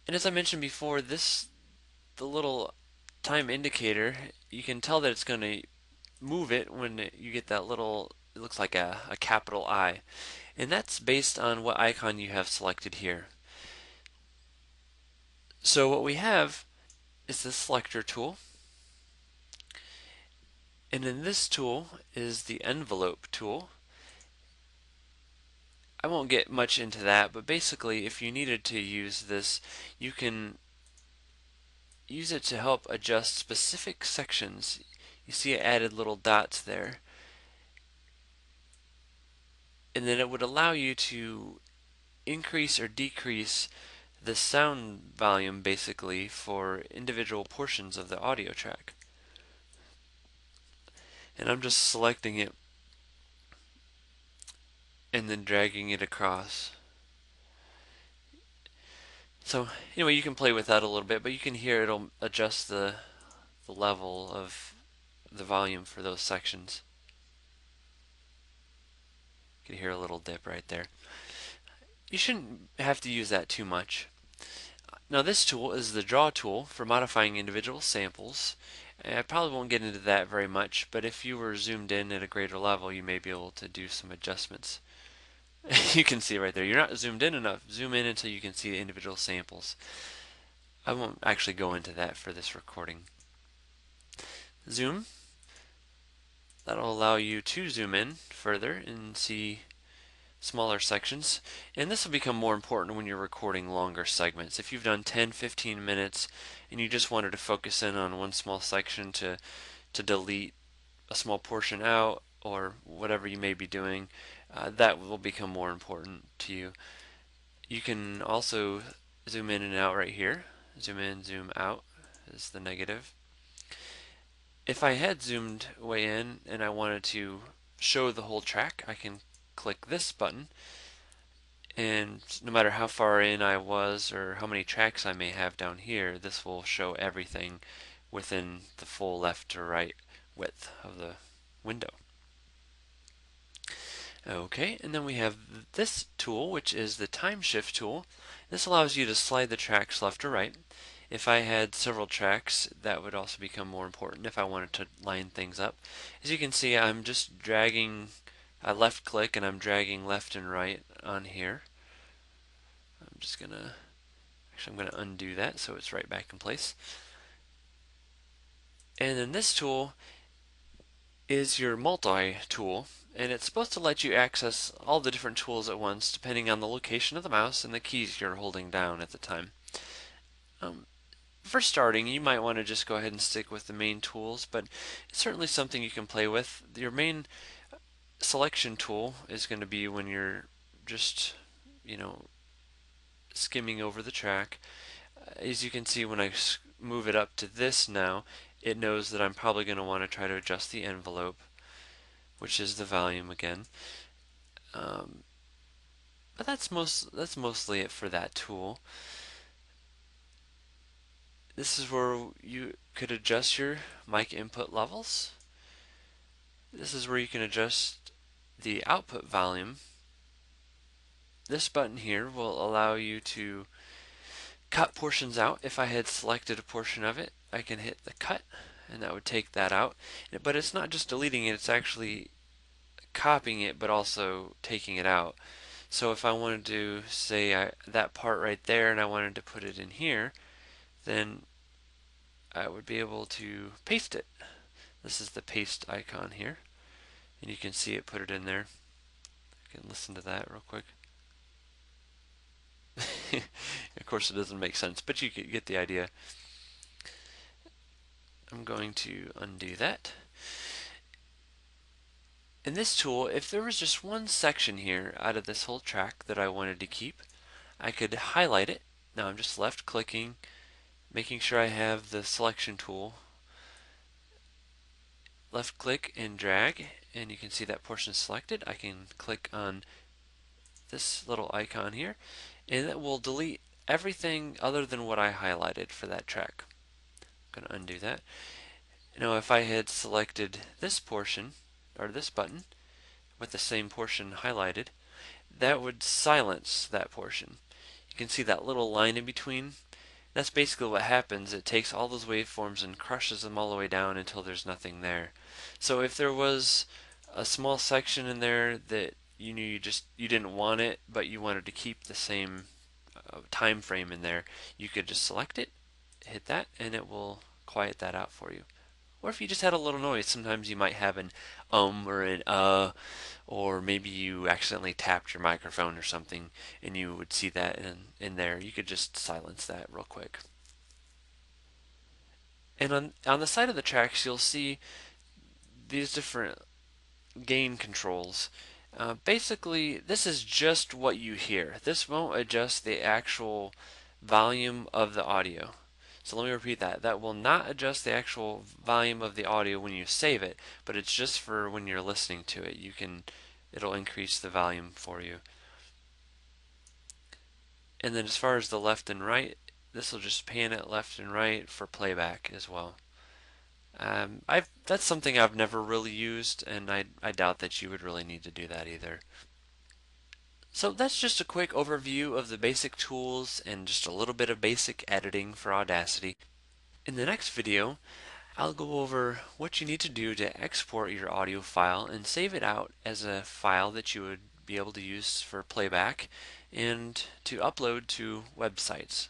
And as I mentioned before, the little time indicator, you can tell that it's going to move it when you get that little, it looks like a capital I. And that's based on what icon you have selected here. So what we have is the Selector Tool. And then this tool is the Envelope tool. I won't get much into that, but basically if you needed to use this, you can use it to help adjust specific sections. You see it added little dots there. And then it would allow you to increase or decrease the sound volume basically for individual portions of the audio track. And I'm just selecting it and then dragging it across. So anyway, you can play with that a little bit, but you can hear it'll adjust the level of the volume for those sections. You can hear a little dip right there. You shouldn't have to use that too much. Now this tool is the draw tool for modifying individual samples. I probably won't get into that very much, but if you were zoomed in at a greater level, you may be able to do some adjustments. You can see right there, you're not zoomed in enough. Zoom in until you can see the individual samples. I won't actually go into that for this recording. Zoom, that'll allow you to zoom in further and see smaller sections. And this will become more important when you're recording longer segments. If you've done 10, 15 minutes and you just wanted to focus in on one small section to delete a small portion out or whatever you may be doing, that will become more important to you. You can also zoom in and out right here. Zoom in, zoom out is the negative. If I had zoomed way in and I wanted to show the whole track, I can click this button, and no matter how far in I was or how many tracks I may have down here, this will show everything within the full left to right width of the window. Okay, and then we have this tool, which is the time shift tool. This allows you to slide the tracks left or right. If I had several tracks, that would also become more important if I wanted to line things up. As you can see, I'm just dragging, I left click and I'm dragging left and right on here. I'm just gonna, actually I'm gonna undo that so it's right back in place. And then this tool is your multi-tool, and it's supposed to let you access all the different tools at once depending on the location of the mouse and the keys you're holding down at the time. For starting, you might want to just go ahead and stick with the main tools, but it's certainly something you can play with. Your main selection tool is going to be when you're just, you know, skimming over the track. As you can see, when I move it up to this now, it knows that I'm probably going to want to try to adjust the envelope, which is the volume again. But that's mostly it for that tool. This is where you could adjust your mic input levels. This is where you can adjust the output volume. This button here will allow you to cut portions out. If I had selected a portion of it, I can hit the cut and that would take that out. But it's not just deleting it, it's actually copying it but also taking it out. So if I wanted to say that part right there and I wanted to put it in here, then I would be able to paste it. This is the paste icon here, and you can see it put it in there. I can listen to that real quick. Of course it doesn't make sense, but you get the idea. I'm going to undo that. In this tool, if there was just one section here out of this whole track that I wanted to keep, I could highlight it. Now I'm just left clicking, making sure I have the selection tool. Left click and drag, and you can see that portion is selected. I can click on this little icon here, and it will delete everything other than what I highlighted for that track. I'm going to undo that. Now if I had selected this portion, or this button, with the same portion highlighted, that would silence that portion. You can see that little line in between. That's basically what happens. It takes all those waveforms and crushes them all the way down until there's nothing there. So if there was a small section in there that you knew you didn't want it, but you wanted to keep the same time frame in there, you could just select it, hit that, and it will quiet that out for you. Or if you just had a little noise, sometimes you might have an or an or maybe you accidentally tapped your microphone or something and you would see that in there. You could just silence that real quick. And on the side of the tracks, you'll see these different gain controls. Basically, this is just what you hear. This won't adjust the actual volume of the audio. So let me repeat that. That will not adjust the actual volume of the audio when you save it, but it's just for when you're listening to it. It'll increase the volume for you. And then as far as the left and right, this will just pan it left and right for playback as well. That's something I've never really used, and I doubt that you would really need to do that either. So that's just a quick overview of the basic tools and just a little bit of basic editing for Audacity. In the next video, I'll go over what you need to do to export your audio file and save it out as a file that you would be able to use for playback and to upload to websites.